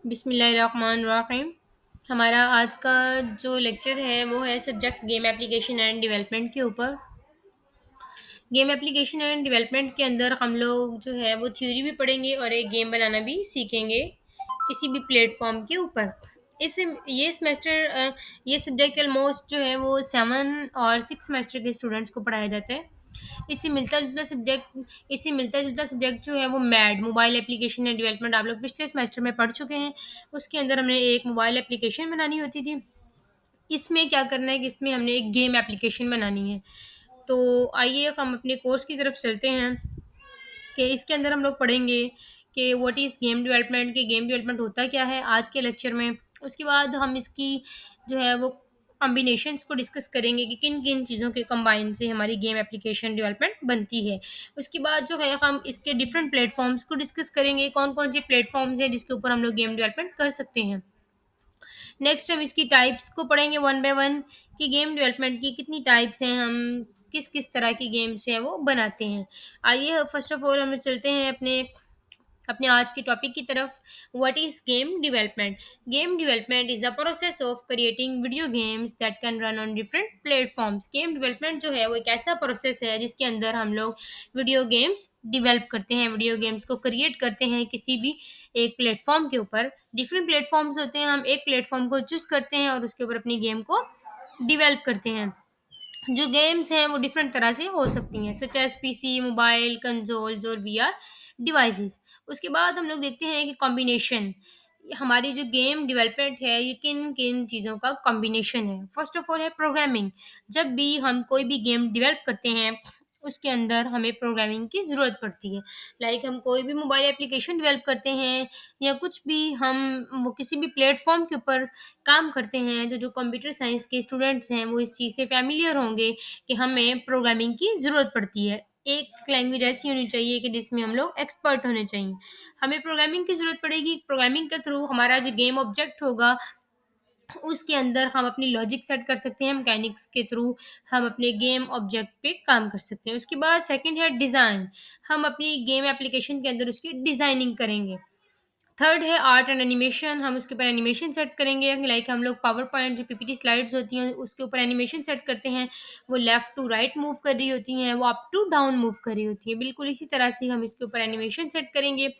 बिस्मिल्लाहिर्रहमानिर्रहीम। हमारा आज का जो लेक्चर है वो है subject game application and development के ऊपर। गेम एप्लीकेशन एंड डेवलपमेंट के अंदर हम लोग जो है वो थ्योरी भी पढ़ेंगे और एक गेम बनाना भी सीखेंगे किसी भी प्लेटफॉर्म के ऊपर। इस ये सेमेस्टर ये सब्जेक्ट ऑलमोस्ट जो है वो 7 और 6 सेमेस्टर के स्टूडेंट्स को पढ़ाया जाता है। इससे मिलता जुलता सब्जेक्ट जो है वो mad mobile application and development आप लोग पिछले सेमेस्टर में पढ़ चुके हैं। उसके अंदर हमने एक मोबाइल एप्लीकेशन बनानी होती थी। इसमें क्या करना है कि इसमें हमने एक गेम एप्लीकेशन बनानी है। तो आइए हम अपने कोर्स की तरफ चलते हैं कि इसके अंदर हम लोग पढ़ेंगे कि व्हाट इज़ गेम डेवलपमेंट, कि गेम डेवलपमेंट होता क्या है आज के लेक्चर में। उसके बाद हम इसकी जो है वो कॉम्बिनेशंस को डिस्कस करेंगे कि किन किन चीज़ों के कंबाइन से हमारी गेम एप्लीकेशन डेवलपमेंट बनती है। उसके बाद जो है हम इसके डिफरेंट प्लेटफॉर्म्स को डिस्कस करेंगे, कौन कौन से प्लेटफॉर्म्स हैं जिसके ऊपर हम लोग गेम डेवलपमेंट कर सकते हैं। नेक्स्ट हम इसकी टाइप्स को पढ़ेंगे वन बाय वन कि गेम डेवलपमेंट की कितनी टाइप्स हैं, हम किस किस तरह की गेम्स हैं वो बनाते हैं। आइए फर्स्ट ऑफ ऑल हम चलते हैं अपने अपने आज के टॉपिक की तरफ। What is game development? Game development is the process of creating video games that can run on different platforms. Game development जो है वो एक ऐसा प्रोसेस है जिसके अंदर हम लोग वीडियो गेम्स डिवेल्प करते हैं, वीडियो गेम्स को क्रिएट करते हैं किसी भी एक प्लेटफॉर्म के ऊपर। डिफरेंट प्लेटफॉर्म्स होते हैं, हम एक प्लेटफॉर्म को चूज करते हैं और उसके ऊपर अपनी गेम को डिवेल्प करते हैं। जो गेम्स हैं वो डिफरेंट तरह से हो सकती हैं, such as PC, mobile, consoles और वीआर डिवाइसेस। उसके बाद हम लोग देखते हैं कि कॉम्बिनेशन, हमारी जो गेम डेवलपमेंट है ये किन किन चीज़ों का कॉम्बिनेशन है। फर्स्ट ऑफ ऑल है प्रोग्रामिंग। जब भी हम कोई भी गेम डेवलप करते हैं उसके अंदर हमें प्रोग्रामिंग की ज़रूरत पड़ती है। लाइक हम कोई भी मोबाइल एप्लीकेशन डेवलप करते हैं या कुछ भी हम वो किसी भी प्लेटफॉर्म के ऊपर काम करते हैं, तो जो कंप्यूटर साइंस के स्टूडेंट्स हैं वो इस चीज़ से फ़ैमिलियर होंगे कि हमें प्रोग्रामिंग की ज़रूरत पड़ती है। एक लैंग्वेज ऐसी होनी चाहिए कि जिसमें हम लोग एक्सपर्ट होने चाहिए। हमें प्रोग्रामिंग की ज़रूरत पड़ेगी, प्रोग्रामिंग के थ्रू हमारा जो गेम ऑब्जेक्ट होगा उसके अंदर हम अपनी लॉजिक सेट कर सकते हैं, मैकेनिक्स के थ्रू हम अपने गेम ऑब्जेक्ट पे काम कर सकते हैं। उसके बाद सेकंड है डिज़ाइन, हम अपनी गेम एप्लीकेशन के अंदर उसकी डिज़ाइनिंग करेंगे। थर्ड है आर्ट एंड एनिमेशन, हम उसके ऊपर एनिमेशन सेट करेंगे। लाइक हम लोग पावर पॉइंट जो पीपीटी स्लाइड्स होती हैं उसके ऊपर एनिमेशन सेट करते हैं, वो लेफ्ट टू राइट मूव कर रही होती हैं, वो अप टू डाउन मूव कर रही होती हैं। बिल्कुल इसी तरह से हम इसके ऊपर एनिमेशन सेट करेंगे।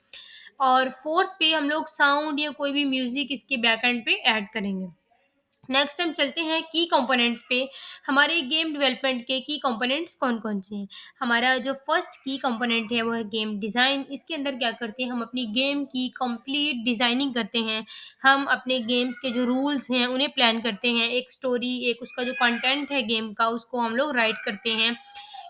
और फोर्थ पे हम लोग साउंड या कोई भी म्यूजिक इसके बैक एंड पे ऐड करेंगे। नेक्स्ट हम चलते हैं की कंपोनेंट्स पे। हमारे गेम डेवलपमेंट के की कंपोनेंट्स कौन कौन से हैं? हमारा जो फर्स्ट की कंपोनेंट है वो है गेम डिज़ाइन। इसके अंदर क्या करते हैं, हम अपनी गेम की कंप्लीट डिज़ाइनिंग करते हैं। हम अपने गेम्स के जो रूल्स हैं उन्हें प्लान करते हैं, एक स्टोरी, एक उसका जो कंटेंट है गेम का उसको हम लोग राइट करते हैं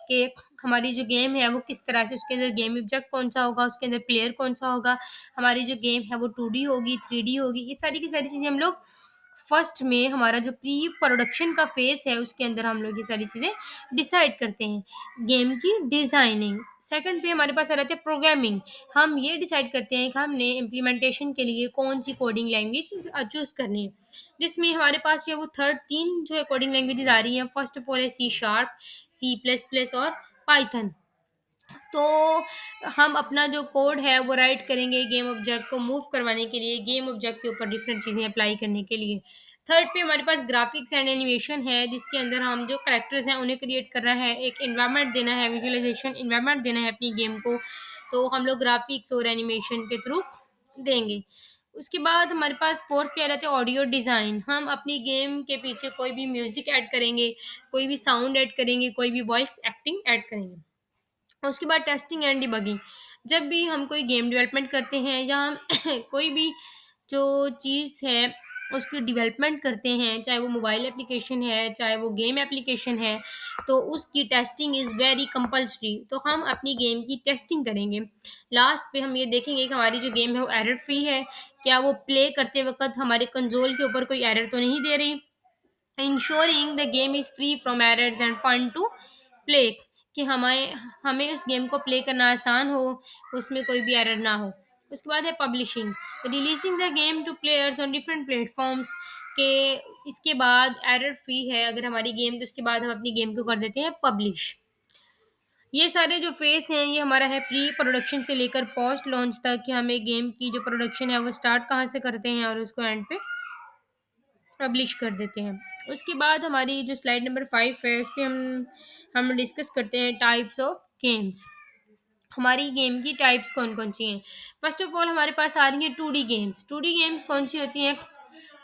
कि हमारी जो गेम है वो किस तरह से, उसके अंदर गेम ऑब्जेक्ट कौन सा होगा, उसके अंदर प्लेयर कौन सा होगा, हमारी जो गेम है वो 2D होगी, 3D होगी। ये सारी की सारी चीज़ें हम लोग फर्स्ट में, हमारा जो प्री प्रोडक्शन का फेस है उसके अंदर हम लोग ये सारी चीज़ें डिसाइड करते हैं। गेम की डिज़ाइनिंग। सेकंड पे हमारे पास आ जाती है प्रोग्रामिंग। हम ये डिसाइड करते हैं कि हमने इम्प्लीमेंटेशन के लिए कौन सी कोडिंग लैंग्वेज चूज़ करनी है, जिसमें हमारे पास जो है वो थर्ड तीन जो है कोडिंग लैंग्वेजेस आ रही हैं। फर्स्ट ऑफ ऑल है C sharp, C plus plus और पाइथन। तो हम अपना जो कोड है वो राइट करेंगे गेम ऑब्जेक्ट को मूव करवाने के लिए, गेम ऑब्जेक्ट के ऊपर डिफरेंट चीज़ें अप्लाई करने के लिए। थर्ड पे हमारे पास ग्राफिक्स एंड एनिमेशन है, जिसके अंदर हम जो कैरेक्टर्स हैं उन्हें क्रिएट करना है, एक इन्वायरमेंट देना है, विजुअलाइजेशन इन्वायरमेंट देना है अपनी गेम को। तो हम लोग ग्राफिक्स और एनिमेशन के थ्रू देंगे। उसके बाद हमारे पास फोर्थ पे आ जाते हैं ऑडियो डिज़ाइन। हम अपनी गेम के पीछे कोई भी म्यूज़िक ऐड करेंगे, कोई भी साउंड ऐड करेंगे, कोई भी वॉइस एक्टिंग ऐड करेंगे। उसके बाद टेस्टिंग एंड डिबगिंग। जब भी हम कोई गेम डेवलपमेंट करते हैं या हम कोई भी जो चीज़ है उसकी डेवलपमेंट करते हैं, चाहे वो मोबाइल एप्लीकेशन है, चाहे वो गेम एप्लीकेशन है, तो उसकी टेस्टिंग इज़ वेरी कंपल्सरी। तो हम अपनी गेम की टेस्टिंग करेंगे। लास्ट पे हम ये देखेंगे कि हमारी जो गेम है वो एरर फ्री है, क्या वो प्ले करते वक्त हमारे कंसोल के ऊपर कोई एरर तो नहीं दे रही। Ensuring the game is free from errors and fun to play, कि हमें हमें उस गेम को प्ले करना आसान हो, उसमें कोई भी एरर ना हो। उसके बाद है publishing, releasing the game two players on different platforms, के इसके बाद एरर फ्री है अगर हमारी गेम, तो इसके बाद हम अपनी गेम को कर देते हैं पब्लिश। ये सारे जो फ़ेज़ हैं, ये हमारा है प्री प्रोडक्शन से लेकर पोस्ट लॉन्च तक कि हम एक गेम की जो प्रोडक्शन है, वो स्टार्ट कहाँ से करते हैं और उसको एंड पे पब्लिश कर देते हैं। उसके बाद हमारी जो स्लाइड नंबर 5 है, इस पे हम डिस्कस करते हैं टाइप्स ऑफ गेम्स। हमारी गेम की टाइप्स कौन-कौन सी हैं? फर्स्ट ऑफ ऑल हमारे पास आ रही हैं 2D गेम्स। 2D गेम्स कौन-सी होती हैं?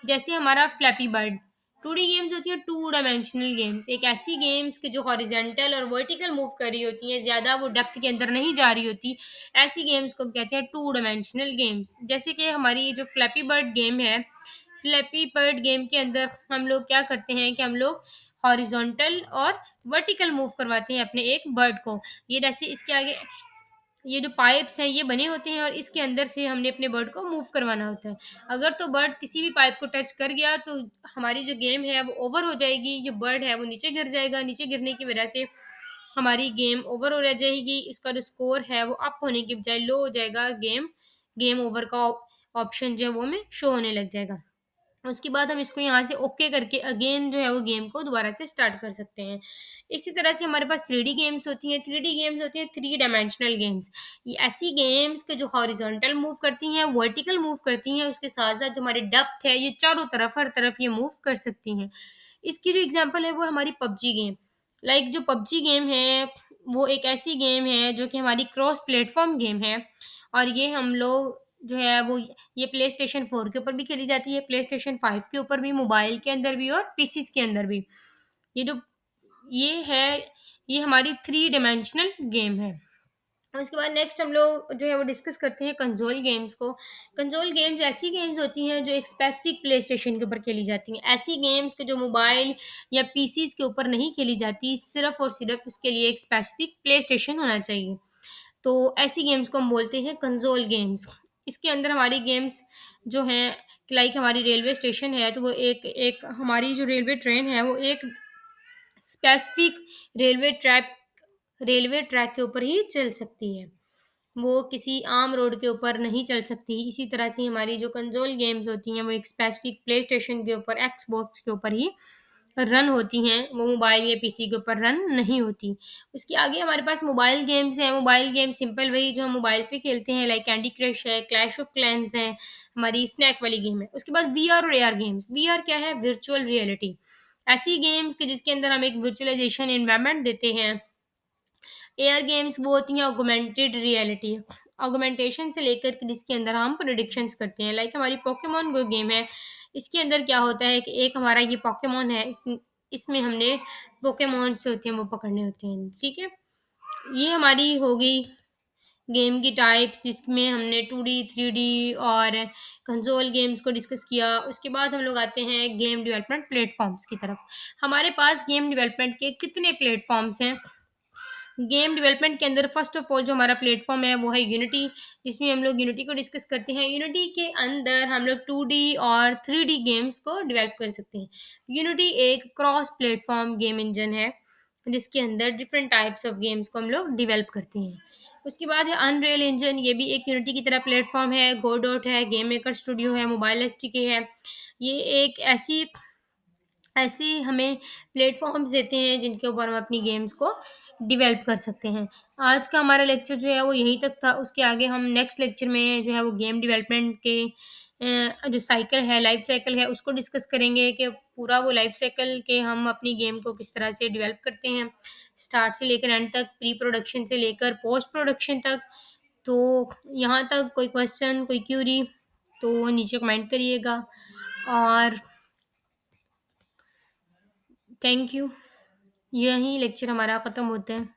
जैसे हमारा फ्लैपी बर्ड। 2D गेम्स होती हैं टू डायमेंशनल गेम्स। एक ऐसी गेम्स कि जो हॉरिज़ॉन्टल और वर्टिकल मूव कर रही होती हैं, ज़्यादा वो डेप्थ के अंदर नहीं जा रही होती। ऐसी गेम्स को हम कहते हैं टू डायमेंशनल गेम्स। जैसे कि हमारी ये जो फ्लैपी बर्ड गेम है, फ्लैपी बर्ड गेम के अंदर हम लोग क्या करते हैं कि हम लोग हॉरिज़ॉन्टल और वर्टिकल मूव करवाते हैं अपने एक बर्ड को। ये जैसे इसके आगे ये जो पाइप्स हैं ये बने होते हैं और इसके अंदर से हमने अपने बर्ड को मूव करवाना होता है। अगर तो बर्ड किसी भी पाइप को टच कर गया तो हमारी जो गेम है वो ओवर हो जाएगी, जो बर्ड है वो नीचे गिर जाएगा, नीचे गिरने की वजह से हमारी गेम ओवर हो रह जाएगी। इसका जो स्कोर है वो अप होने की बजाय लो हो जाएगा, गेम ओवर का ऑप्शन जो है वो हमें शो होने लग जाएगा। उसके बाद हम इसको यहाँ से ओके करके अगेन जो है वो गेम को दोबारा से स्टार्ट कर सकते हैं। इसी तरह से हमारे पास 3D गेम्स होती हैं। 3D गेम्स होती हैं थ्री डायमेंशनल गेम्स। ये ऐसी गेम्स के जो हॉरिजॉन्टल मूव करती हैं, वर्टिकल मूव करती हैं, उसके साथ-साथ जो हमारी डेप्थ है ये चारों तरफ हर तरफ ये मूव कर सकती हैं। इसकी जो एग्ज़ाम्पल है वो है हमारी पबजी गेम। लाइक जो पबजी गेम है वो एक ऐसी गेम है जो कि हमारी क्रॉस प्लेटफ़ॉर्म गेम है और ये हम लोग जो है वो ये प्लेस्टेशन 4 के ऊपर भी खेली जाती है, प्लेस्टेशन 5 के ऊपर भी, मोबाइल के अंदर भी और पीसीज़ के अंदर भी। ये जो ये है, ये हमारी थ्री डायमेंशनल गेम है। उसके बाद नेक्स्ट हम लोग जो है वो डिस्कस करते हैं कंसोल गेम्स को। कंसोल गेम्स ऐसी गेम्स होती हैं जो एक स्पेसिफिक प्लेस्टेशन के ऊपर खेली जाती हैं। ऐसी गेम्स के जो मोबाइल या पीसीज़ के ऊपर नहीं खेली जाती, सिर्फ़ और सिर्फ़ उसके लिए एक स्पेसिफिक प्लेस्टेशन होना चाहिए। तो ऐसी गेम्स को हम बोलते हैं कंसोल गेम्स। इसके अंदर हमारी गेम्स जो हैं लाइक हमारी रेलवे स्टेशन है तो वो एक एक हमारी जो रेलवे ट्रेन है वो एक specific railway track railway track के ऊपर ही चल सकती है। वो किसी आम रोड के ऊपर नहीं चल सकती। इसी तरह से हमारी जो कंसोल गेम्स होती हैं वो एक स्पेसिफिक प्लेस्टेशन के ऊपर, एक्सबॉक्स के ऊपर ही रन होती हैं, वो मोबाइल या पीसी के ऊपर रन नहीं होती। उसके आगे हमारे पास मोबाइल गेम्स हैं, मोबाइल गेम सिंपल वही जो हम मोबाइल पे खेलते हैं लाइक कैंडी क्रश है, क्लैश ऑफ क्लैन्स है, हमारी स्नैक वाली गेम है। उसके बाद वीआर और एआर गेम्स। वीआर क्या है? Virtual reality. ऐसी गेम्स कि जिसके अंदर हम एक वर्चुअलाइज़ेशन एनवायरनमेंट देते हैं। एआर गेम्स वो होती हैं ऑगमेंटेड रियलिटी। ऑगमेंटेशन से लेकर के जिसके अंदर हम प्रेडिक्शंस करते हैं लाइक हमारी पोकेमॉन गो गेम है। इसके अंदर क्या होता है कि एक हमारा ये पोकेमॉन है इसमें हमने पोकेमॉन्स जो होते हैं वो पकड़ने होते हैं, ठीक है? ये हमारी हो गई गेम की टाइप्स जिसमें हमने 2D, 3D और कंसोल गेम्स को डिस्कस किया। उसके बाद हम लोग आते हैं गेम डेवलपमेंट प्लेटफ़ॉर्म्स की तरफ। हमारे पास गेम डेवलपमेंट के कितने प्लेटफ़ॉर्म्स हैं? गेम डेवलपमेंट के अंदर फर्स्ट ऑफ ऑल जो हमारा प्लेटफ़ॉर्म है वो है यूनिटी, जिसमें हम लोग यूनिटी को डिस्कस करते हैं। यूनिटी के अंदर हम लोग 2D और 3D गेम्स को डेवलप कर सकते हैं। यूनिटी एक क्रॉस प्लेटफ़ॉर्म गेम इंजन है, जिसके अंदर डिफरेंट टाइप्स ऑफ गेम्स को हम लोग डेवलप करते हैं। उसके बाद है अनरियल इंजन, ये भी एक यूनिटी की तरह प्लेटफ़ॉर्म है। गोडॉट है, गेम मेकर स्टूडियो है, मोबाइल एसडीके है। ये एक ऐसी ऐसे हमें प्लेटफ़ॉर्म्स देते हैं जिनके ऊपर हम अपनी गेम्स को डेवलप कर सकते हैं। आज का हमारा लेक्चर जो है वो यहीं तक था। उसके आगे हम नेक्स्ट लेक्चर में जो है वो गेम डेवलपमेंट के जो साइकिल है, लाइफ़ साइकिल है उसको डिस्कस करेंगे कि पूरा वो लाइफ़ साइकिल के हम अपनी गेम को किस तरह से डेवलप करते हैं। स्टार्ट से लेकर एंड तक, प्री प्रोडक्शन से लेकर पोस्ट प्रोडक्शन तक। तो यहाँ तक कोई क्वेश्चन, कोई क्वेरी तो नीचे कमेंट करिएगा और थैंक यू। यहीं लेक्चर हमारा ख़त्म होता है।